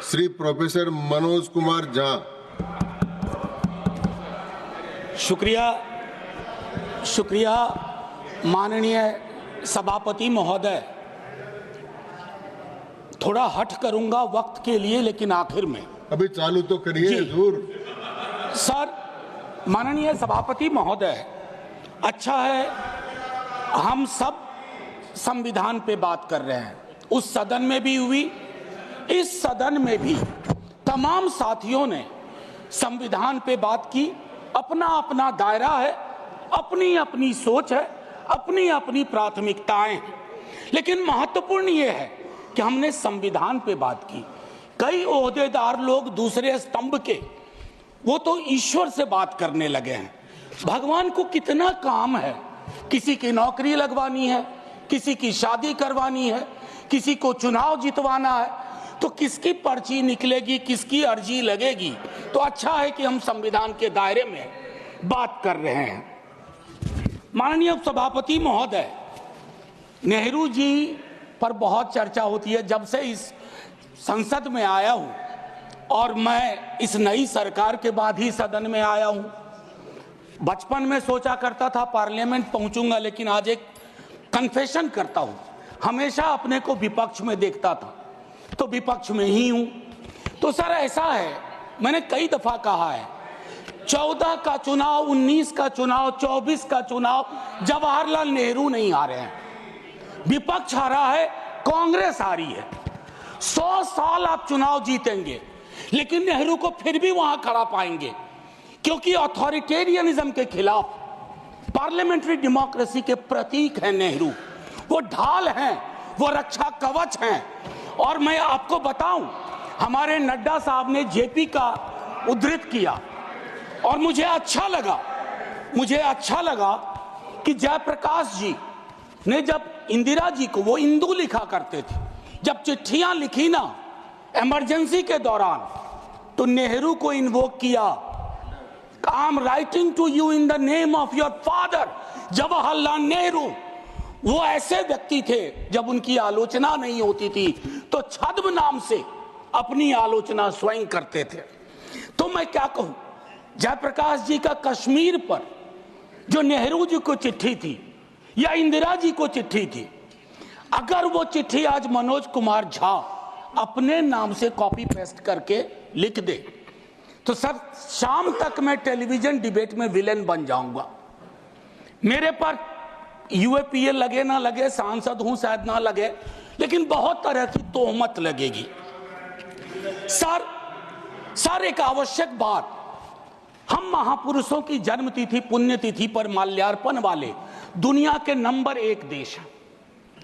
Shri professor Manoj Kumar Jha. शुक्रिया माननीय सभापति महोदय। थोड़ा हट करूंगा वक्त के लिए, लेकिन आखिर में अभी चालू तो करिए हुजूर। सर, माननीय सभापति महोदय, अच्छा है हम सब संविधान पे बात कर रहे हैं। उस सदन में भी हुई, इस सदन में भी तमाम साथियों ने संविधान पे बात की। अपना अपना दायरा है, अपनी अपनी सोच है, अपनी अपनी प्राथमिकताएं हैं, लेकिन महत्वपूर्ण ये है कि हमने संविधान पे बात की। कई ओहदेदार लोग दूसरे स्तंभ के, वो तो ईश्वर से बात करने लगे हैं। भगवान को कितना काम है, किसी की नौकरी लगवानी है, किसी की शादी करवानी है, किसी को चुनाव जितवाना है, तो किसकी पर्ची निकलेगी, किसकी अर्जी लगेगी। तो अच्छा है कि हम संविधान के दायरे में बात कर रहे हैं। माननीय सभापति महोदय, नेहरू जी पर बहुत चर्चा होती है जब से इस संसद में आया हूं, और मैं इस नई सरकार के बाद ही सदन में आया हूं। बचपन में सोचा करता था पार्लियामेंट पहुंचूंगा, लेकिन आज एक कन्फेशन करता हूं, हमेशा अपने को विपक्ष में देखता था, तो विपक्ष में ही हूं। तो सर ऐसा है, मैंने कई दफा कहा है, 14 का चुनाव, 19 का चुनाव, 24 का चुनाव, जवाहरलाल नेहरू नहीं हारे हैं, विपक्ष हारा है, कांग्रेस हारी है। 100 साल आप चुनाव जीतेंगे, लेकिन नेहरू को फिर भी वहां खड़ा पाएंगे, क्योंकि अथॉरिटेरियनिज्म के खिलाफ, पार्लियामेंट्री डेमोक्रेसी के प्रतीक हैं नेहरू। वो ढाल हैं, वो रक्षा कवच हैं। और मैं आपको बताऊं, हमारे नड्डा साहब ने जेपी का उद्धृत किया, और मुझे अच्छा लगा कि जयप्रकाश जी ने जब इंदिरा जी को, वो इंदू लिखा करते थे, जब चिट्ठियां लिखी ना इमरजेंसी के दौरान, तो नेहरू को इन्वोक किया। I am writing to you in the name of your father Jawaharlal Nehru. वो ऐसे व्यक्ति थे, जब उनकी आलोचना नहीं होती थी तो छद्म नाम से अपनी आलोचना स्वयं करते थे। तो मैं क्या कहूं, जयप्रकाश जी का कश्मीर पर जो नेहरू जी को चिट्ठी थी या इंदिरा जी को चिट्ठी थी, अगर वो चिट्ठी आज मनोज कुमार झा अपने नाम से कॉपी पेस्ट करके लिख दे, तो सर शाम तक मैं टेलीविजन डिबेट में विलेन बन जाऊंगा। मेरे पर यूएपीए लगे ना लगे, सांसद हूं शायद ना लगे, लेकिन बहुत तरह की तोहमत लगेगी। सर एक आवश्यक बात, हम महापुरुषों की जन्मतिथि पुण्यतिथि पर माल्यार्पण वाले दुनिया के नंबर 1 देश हैं।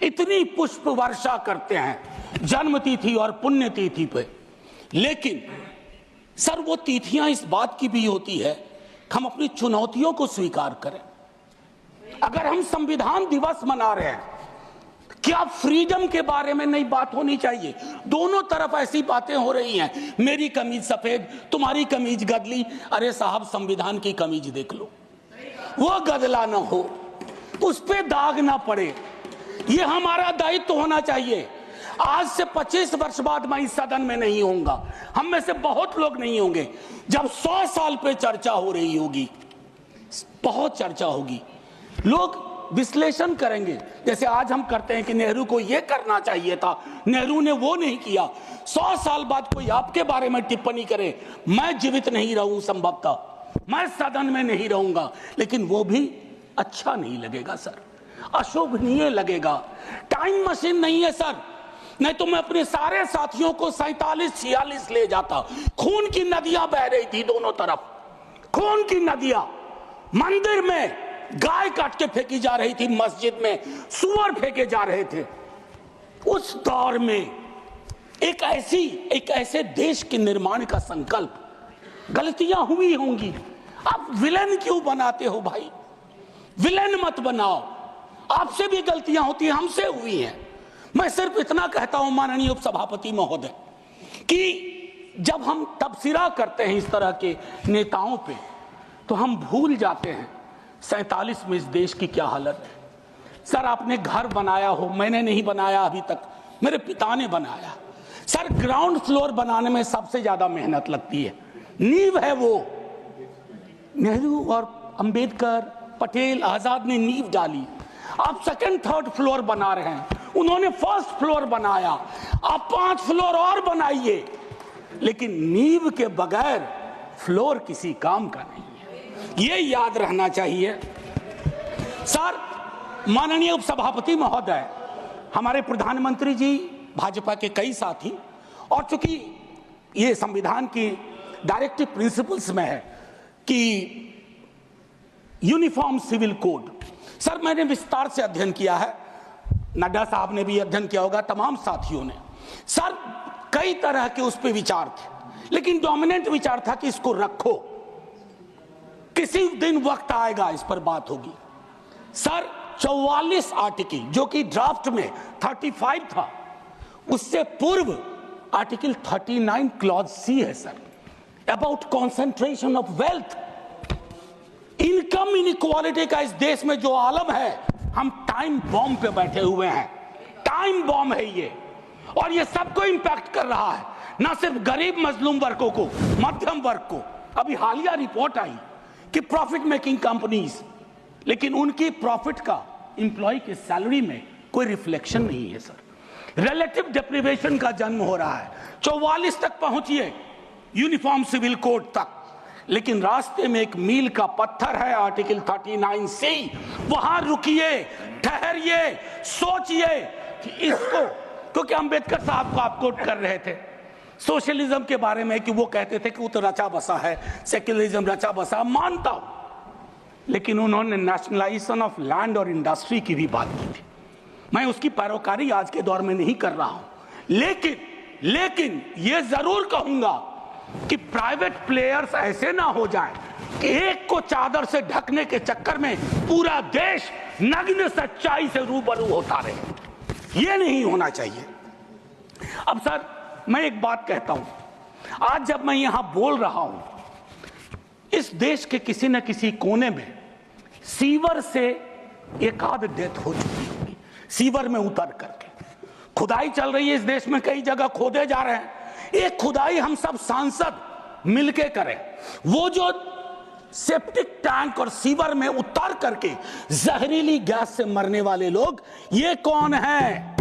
इतनी पुष्प वर्षा करते हैं जन्मतिथि और पुण्यतिथि पे, लेकिन सर वो तिथियां इस बात की भी होती है कि हम अपनी चुनौतियों को स्वीकार करें। अगर हम संविधान दिवस मना रहे हैं, क्या फ्रीडम के बारे में नहीं बात होनी चाहिए? दोनों तरफ ऐसी बातें हो रही हैं, मेरी कमीज सफेद, तुम्हारी कमीज गदली। अरे साहब, संविधान की कमीज देख लो, वो गदला ना हो, उस पे दाग ना पड़े। ये हमारा दायित्व होना चाहिए। आज से 25 वर्ष बाद मैं इस सदन में नहीं होऊंगा, हम में से बहुत लोग नहीं होंगे। जब 100 साल पे चर्चा हो रही होगी, बहुत चर्चा होगी, लोग विश्लेषण करेंगे, जैसे आज हम करते हैं कि नेहरू को यह करना चाहिए था, नेहरू ने वो नहीं किया। 100 साल बाद कोई आपके बारे में टिप्पणी करे, मैं जीवित नहीं रहूं, संभवतः मैं सदन में नहीं रहूंगा, लेकिन वो भी अच्छा नहीं लगेगा सर, अशोभनीय लगेगा। टाइम मशीन नहीं है सर, नहीं तो मैं अपने सारे साथियों को 47-46 ले जाता। खून की नदियां बह रही थी दोनों तरफ, खून की नदियां। मंदिर में गाय काट के फेंकी जा रही थी, मस्जिद में सुअर फेंके जा रहे थे। उस दौर में एक ऐसे देश के निर्माण का संकल्प, गलतियां हुई होंगी। आप विलेन क्यों बनाते हो भाई? विलेन मत बनाओ, आपसे भी गलतियां होती हैं, हमसे हुई हैं। मैं सिर्फ इतना कहता हूं माननीय उपसभापति महोदय, कि जब हम तबसरा करते हैं इस तरह के नेताओं पे, तो हम भूल जाते हैं 47 में इस देश की क्या हालत है। सर आपने घर बनाया हो, मैंने नहीं बनाया अभी तक, मेरे पिता ने बनाया। सर ग्राउंड फ्लोर बनाने में सबसे ज्यादा मेहनत लगती है, नींव है वो। नेहरू और अंबेडकर, पटेल, आजाद ने नींव डाली। आप सेकंड थर्ड फ्लोर बना रहे हैं, उन्होंने फर्स्ट फ्लोर बनाया, आप 5 फ्लोर और बनाइए, लेकिन नींव के बगैर फ्लोर किसी काम का नहीं है, ये याद रहना चाहिए। सर माननीय उपसभापति महोदय, हमारे प्रधानमंत्री जी, भाजपा के कई साथी, और चूंकि ये संविधान की डायरेक्टिव प्रिंसिपल्स में है कि यूनिफॉर्म सिविल कोड, सर मैंने विस्तार से अध्ययन किया है, नड्डा साहब ने भी अध्ययन किया होगा, तमाम साथियों ने। सर कई तरह के उस पर विचार थे, लेकिन डोमिनेंट विचार था कि इसको रखो, किसी दिन वक्त आएगा इस पर बात होगी। सर 44 आर्टिकल, जो कि ड्राफ्ट में 35 था, उससे पूर्व आर्टिकल 39 क्लॉज सी है sir, about concentration of wealth. Income inequality का इस देश में जो आलम है, हम टाइम बॉम्ब पे बैठे हुए हैं, टाइम बॉम्ब है ये, और ये सबको इंपैक्ट कर रहा है, ना सिर्फ गरीब मजलूम वर्गों को, मध्यम वर्ग को। अभी हालिया रिपोर्ट आई कि प्रॉफिट मेकिंग कंपनीज, लेकिन उनकी प्रॉफिट का एम्प्लॉय के सैलरी में कोई रिफ्लेक्शन नहीं है सर। रिलेटिव डिप्रिवेशन का जन्म हो रहा है। 44 तक पहुंचिए यूनिफॉर्म सिविल कोड तक, लेकिन रास्ते में एक मील का पत्थर है आर्टिकल 39 सी, वहां रुकिए, ठहरिए, सोचिए कि इसको, क्योंकि अंबेडकर साहब को आप कोट कर रहे थे सोशलिज्म के बारे में कि वो कहते थे कि वो तो रचा बसा है, सेक्युलरिज्म रचा बसा, मानता हूं, लेकिन उन्होंने नेशनलाइजेशन ऑफ लैंड और इंडस्ट्री की भी बात की थी। मैं उसकी पैरोकारी आज के दौर में नहीं कर रहा हूं, लेकिन ये जरूर कहूंगा कि प्राइवेट प्लेयर्स ऐसे ना हो जाएं कि एक को चादर से ढकने के चक्कर में पूरा देश नग्न सच्चाई से रूबरू होता रहे, ये नहीं होना चाहिए। अब सर मैं एक बात कहता हूं, आज जब मैं यहां बोल रहा हूं, इस देश के किसी न किसी कोने में सीवर से एक आध डेथ हो चुकी होगी, सीवर में उतर करके खुदाई चल रही है इस देश में, कई जगह खोदे जा रहे हैं। एक खुदाई हम सब सांसद मिलके करें, वो जो सेप्टिक टैंक और सीवर में उतर करके जहरीली गैस से मरने वाले लोग, ये कौन है?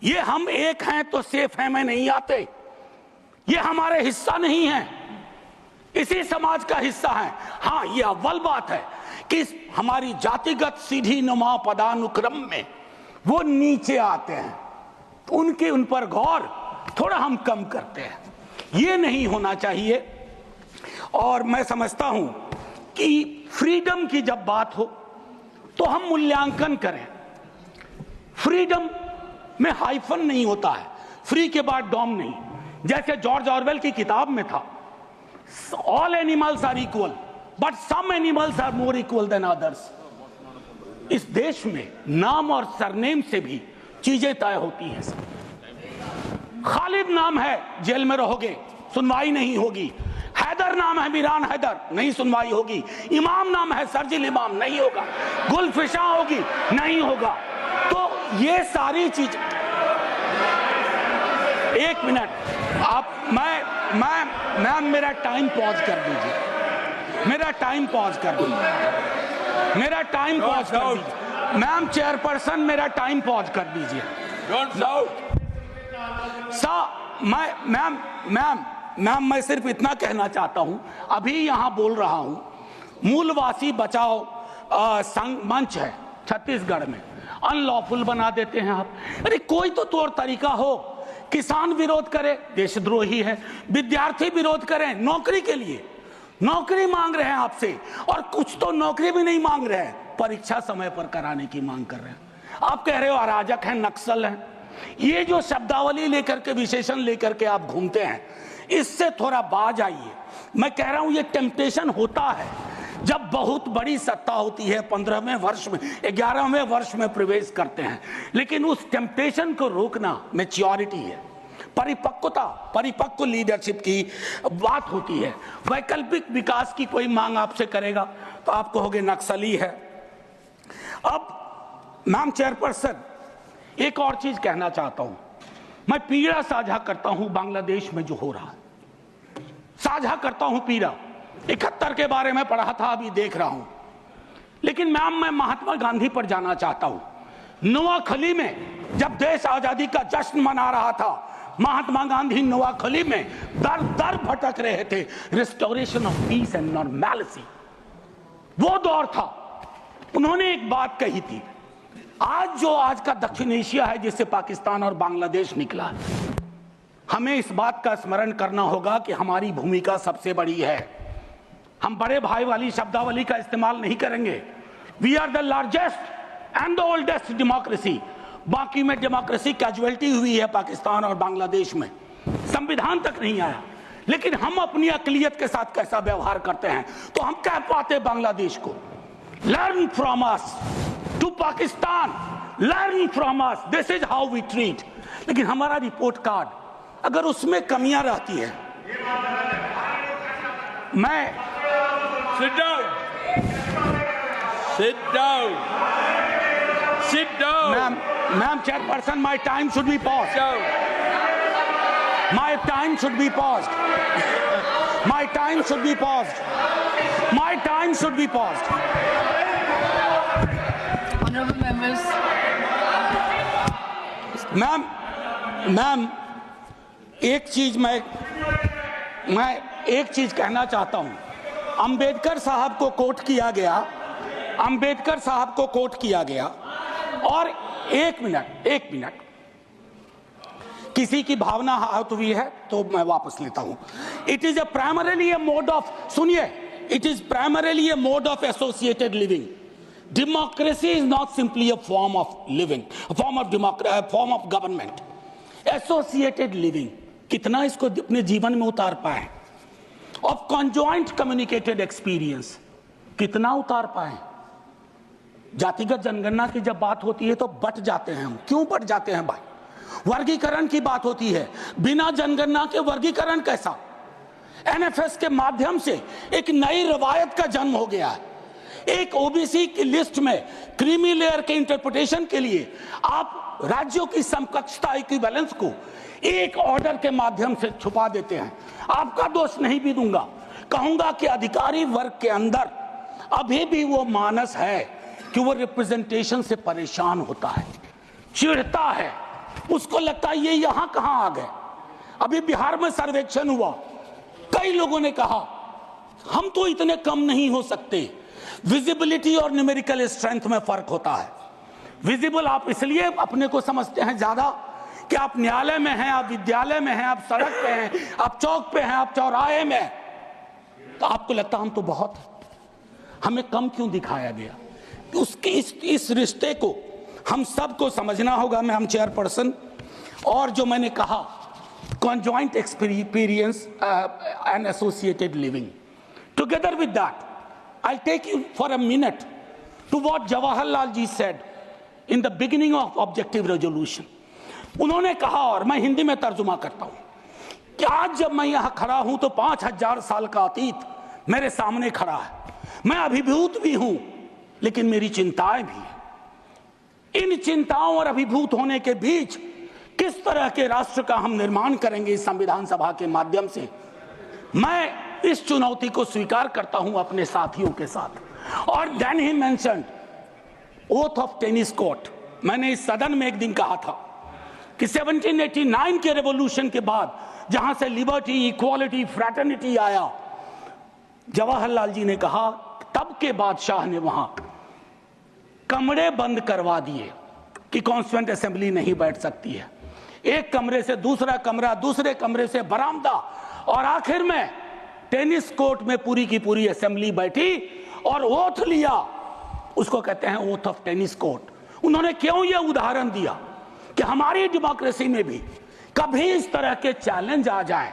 ये हम एक हैं तो सेफ हैं में नहीं आते, ये हमारे हिस्सा नहीं है, इसी समाज का हिस्सा है। हाँ, ये अव्वल बात है कि हमारी जातिगत सीढ़ी नुमा पदानुक्रम में वो नीचे आते हैं, तो उन पर गौर थोड़ा हम कम करते हैं, ये नहीं होना चाहिए। और मैं समझता हूं कि फ्रीडम की जब बात हो तो हम मूल्यांकन करें। फ्रीडम में हाइफन नहीं होता है, फ्री के बाद डॉम नहीं, जैसे जॉर्ज ऑरवेल की किताब में था, all animals are equal but some animals are more equal than others. इस देश में नाम और सरनेम से भी चीजें तय होती हैं। खालिद नाम है, जेल में रहोगे, सुनवाई नहीं होगी। हैदर नाम है, मीरान हैदर, नहीं सुनवाई होगी। इमाम नाम है, सरजिल इमाम, नहीं होगा। गुलफिशा होगी, नहीं होगा। तो ये सारी चीज, एक मिनट आप, मैं मेरा टाइम पॉज कर दीजिए, मेरा टाइम पॉज कर दीजिए, मेरा टाइम पॉज कर दीजिए। मैम चेयरपर्सन, मेरा टाइम पॉज कर दीजिए। मैम मैं सिर्फ इतना कहना चाहता हूं, अभी यहां बोल रहा हूं, मूलवासी बचाओ संघ मंच है छत्तीसगढ़ में, अनलॉफुल बना देते हैं आप। अरे कोई तो तौर तरीका हो, किसान विरोध करे, देशद्रोही है, विद्यार्थी विरोध करें, नौकरी के लिए नौकरी मांग रहे हैं आपसे, और कुछ तो नौकरी भी नहीं मांग रहे हैं, परीक्षा समय पर कराने की मांग कर रहे हैं। आप कह रहे हो अराजक हैं, नक्सल हैं। ये जो शब्दावली लेकर के, विशेषण लेकर के आप घूमते हैं, इससे थोड़ा बाज आइए। मैं कह रहा हूं ये टेम्पटेशन होता है जब बहुत बड़ी सत्ता होती है, 15वें वर्ष में, 11वें वर्ष में प्रवेश करते हैं, लेकिन उस टेम्पटेशन को रोकना मैच्योरिटी है, परिपक्वता, परिपक्व लीडरशिप की बात होती है। वैकल्पिक विकास की कोई मांग आपसे करेगा तो आप कहोगे नक्सली है। अब मैम चेयरपर्सन, एक और चीज कहना चाहता हूं, मैं पीड़ा साझा करता हूं बांग्लादेश में जो हो रहा है, साझा करता हूं पीड़ा। 71 के बारे में पढ़ा था, अभी देख रहा हूं। लेकिन मैम, मैं महात्मा गांधी पर जाना चाहता हूं। नोआखली में जब देश आजादी का जश्न मना रहा था, महात्मा गांधी नोआखली में दर दर भटक रहे थे, restoration of peace and normality. वो दौर था। उन्होंने एक बात कही थी, आज का दक्षिण एशिया है जिससे पाकिस्तान और बांग्लादेश निकला है, हमें इस बात का स्मरण करना होगा कि हमारी भूमिका सबसे बड़ी है। हम बड़े भाई वाली शब्दावली का इस्तेमाल नहीं करेंगे। We are the largest and the oldest democracy. बाकी में डेमोक्रेसी कैजुअलिटी हुई है पाकिस्तान और बांग्लादेश में, संविधान तक नहीं आया। लेकिन हम अपनी अकलियत के साथ कैसा व्यवहार करते हैं, तो हम कह पाते बांग्लादेश को, learn from us, to Pakistan, learn from us, this is how we treat. लेकिन हमारा रिपोर्ट कार्ड अगर उसमें कमियां रहती है, मैं Sit down. Sit down. Sit down. Ma'am, chairperson, my time should be paused. Down. My time should be paused. My time should be paused. My time should be paused. Honorable members. Ma'am, एक चीज मैं एक चीज कहना चाहता हूं। अंबेडकर साहब को कोट किया गया, अंबेडकर साहब को कोट किया गया, और एक मिनट, किसी की भावना आहत हुई है तो मैं वापस लेता हूं। It is primarily a mode of, सुनिए, it is primarily a mode of associated living. Democracy is not simply a form of living, form of government. Associated living, कितना इसको अपने जीवन में उतार पाए? ऑफ कॉन्जॉइंट कम्युनिकेटेड एक्सपीरियंस, कितना उतार पाए? जातिगत जनगणना की जब बात होती है तो बट जाते हैं हम। क्यों बट जाते हैं भाई? वर्गीकरण की बात होती है, बिना जनगणना के वर्गीकरण कैसा? एनएफएस के माध्यम से एक नई रवायत का जन्म हो गया है। एक ओबीसी की लिस्ट में क्रीमी लेयर के इंटरप्रिटेशन के लिए आप राज्यों की समकक्षता इक्विवेलेंस को एक ऑर्डर के माध्यम से छुपा देते हैं। आपका दोष नहीं भी दूंगा, कहूंगा कि अधिकारी वर्ग के अंदर अभी भी वो मानस है कि वो रिप्रेजेंटेशन से परेशान होता है, चिढ़ता है, उसको लगता है ये यहां कहां आ गए। अभी बिहार में सर्वेक्षण हुआ, कई लोगों ने कहा हम तो इतने कम नहीं हो सकते। विजिबिलिटी और न्यूमेरिकल स्ट्रेंथ में फर्क होता है। विजिबल आप इसलिए अपने को समझते हैं ज्यादा कि आप न्यायालय में हैं, आप विद्यालय में हैं, आप सड़क पे हैं, आप चौक पे हैं, आप चौराहे में हैं, तो आपको लगता हम तो बहुत, हमें कम क्यों दिखाया गया? उसके इस रिश्ते को हम सबको समझना होगा। मैम चेयरपर्सन, और जो मैंने कहा conjoint experience and associated living, together with that I'll take you for a minute to what Jawaharlal ji said in the beginning of objective resolution. उन्होंने कहा, और मैं हिंदी में तर्जुमा करता हूं, कि आज जब मैं यहां खड़ा हूं तो 5000 साल का अतीत मेरे सामने खड़ा है। मैं अभिभूत भी हूं, लेकिन मेरी चिंताएं भी हैं। इन चिंताओं और अभिभूत होने के बीच किस तरह के राष्ट्र का हम निर्माण करेंगे इस संविधान सभा के माध्यम से, मैं इस चुनौती को स्वीकार करता हूं अपने साथियों के साथ। और then he mentioned oath of tennis court. मैंने इस सदन में एक दिन कहा था कि 1789 के रेवोल्यूशन के बाद जहां से लिबर्टी, इक्वालिटी, फ्रैटर्निटी आया, जवाहरलाल जी ने कहा तब के बादशाह ने वहां कमरे बंद करवा दिए कि कॉन्स्टिट्यूएंट असेंबली नहीं बैठ सकती है। एक कमरे से दूसरा कमरा, दूसरे कमरे से बरामदा, और आखिर में टेनिस कोर्ट में पूरी की पूरी असेंबली बैठी और ओथ लिया। उसको कहते हैं ओथ ऑफ टेनिस कोर्ट। उन्होंने क्यों यह उदाहरण दिया कि हमारी डेमोक्रेसी में भी कभी इस तरह के चैलेंज आ जाए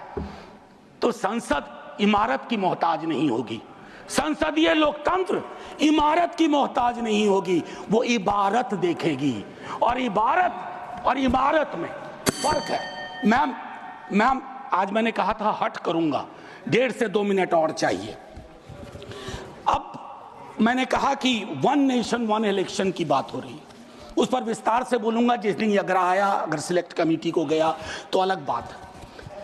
तो संसद इमारत की मोहताज नहीं होगी। संसदीय लोकतंत्र इमारत की मोहताज नहीं होगी, वो इबारत देखेगी। और इबारत में फर्क है। मैम आज मैंने कहा था हट करूंगा, 1.5 से 2 मिनट और चाहिए। अब मैंने कहा कि 1 नेशन 1 इलेक्शन की बात हो रही है। उस पर विस्तार से बोलूंगा जिस दिन अगरा आया, अगर सिलेक्ट कमेटी को गया तो अलग बात है।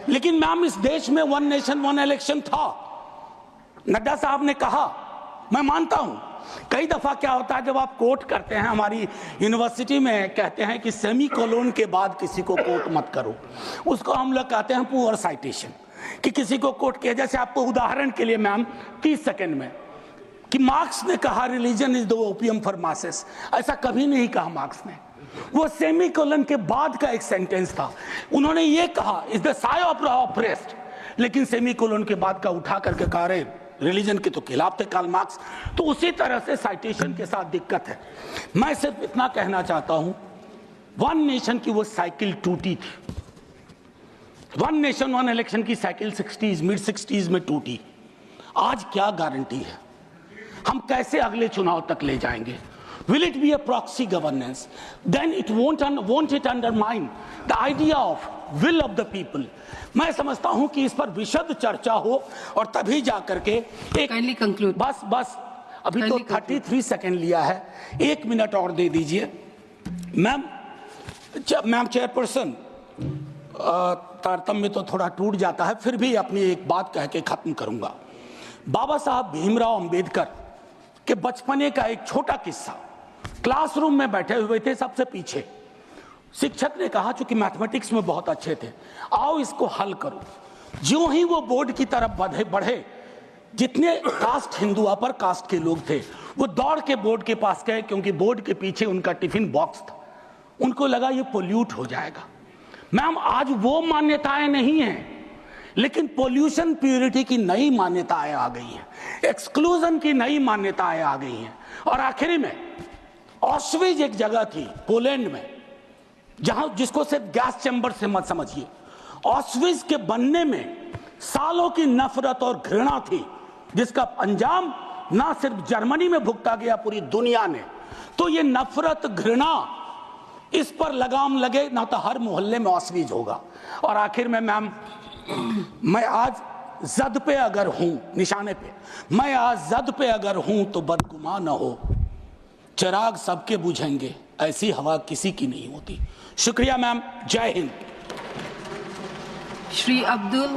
लेकिन मैम, इस देश में 1 नेशन 1 इलेक्शन था। नड्डा साहब ने कहा, मैं मानता हूं। कई दफा क्या होता है, जब आप कोट करते हैं, हमारी यूनिवर्सिटी में कहते हैं कि सेमी कोलोन के बाद किसी को कोट मत करो, उसको हम लोग कहते हैं पुअर साइटेशन, कि किसी को कोट किया। जैसे आपको उदाहरण के लिए मैम 30 सेकंड में, कि मार्क्स ने कहा religion is the opium for masses, ऐसा कभी नहीं कहा मार्क्स ने। वो सेमी कोलन के बाद का एक सेंटेंस था। उन्होंने ये कहा is the Sai of oppressed, लेकिन सेमी कोलन के बाद का उठा करके कहा रहे रिलीजन के तो खिलाफ थे कार्ल मार्क्स। तो उसी तरह से साइटेशन के साथ दिक्कत है। मैं सिर्फ इतना कहना चाहता हूं, 1 नेशन की वो साइकिल टूटी थी। 1 नेशन 1 इलेक्शन की साइकिल 60s मिड 60s में टूटी। आज क्या गारंटी है, हम कैसे अगले चुनाव तक ले जाएंगे? Will it be a proxy governance? Then it won't it undermine the idea of will of the people? मैं समझता हूं कि इस पर विशद चर्चा हो और तभी जाकर के एक Kindly conclude. बस अभी तो 33 सेकंड लिया है, 1 मिनट और दे दीजिए। मैम चेयरपर्सन, तारतम्य तो थोड़ा टूट जाता है, फिर भी अपनी एक बात कह के खत्म करूंगा। बाबा साहब भीमराव अंबेडकर के बचपने का एक छोटा किस्सा। क्लासरूम में बैठे हुए थे सबसे पीछे, शिक्षक ने कहा, चूंकि मैथमेटिक्स में बहुत अच्छे थे, आओ इसको हल करो। ज्यों ही वो बोर्ड की तरफ बढ़े, जितने कास्ट हिंदू अपर कास्ट के लोग थे वो दौड़ के बोर्ड के पास गए, क्योंकि बोर्ड के पीछे उनका टिफिन बॉक्स था। उनको लगा ये पोल्यूट हो जाएगा। मैम, आज वो मान्यताएं नहीं हैं, लेकिन पोल्यूशन प्योरिटी की नई मान्यताएं आ गई हैं, एक्सक्लूजन की नई मान्यताएं आ गई हैं। और आखिरी में ऑस्विज एक जगह थी पोलैंड में, जहां जिसको सिर्फ गैस चैम्बर से मत समझिए। ऑस्विज के बनने में सालों की नफरत और घृणा थी, जिसका अंजाम ना सिर्फ जर्मनी में भुगता गया, पूरी दुनिया ने। तो ये नफरत घृणा, इस पर लगाम लगे ना तो हर मोहल्ले में ऑस्विज होगा। और आखिर में मैम, मैं आज जद पे अगर हूं, निशाने पे, मैं आज जद पे अगर हूं तो बदगुमान न हो, चिराग सबके बुझेंगे, ऐसी हवा किसी की नहीं होती। शुक्रिया मैम, जय हिंद। श्री अब्दुल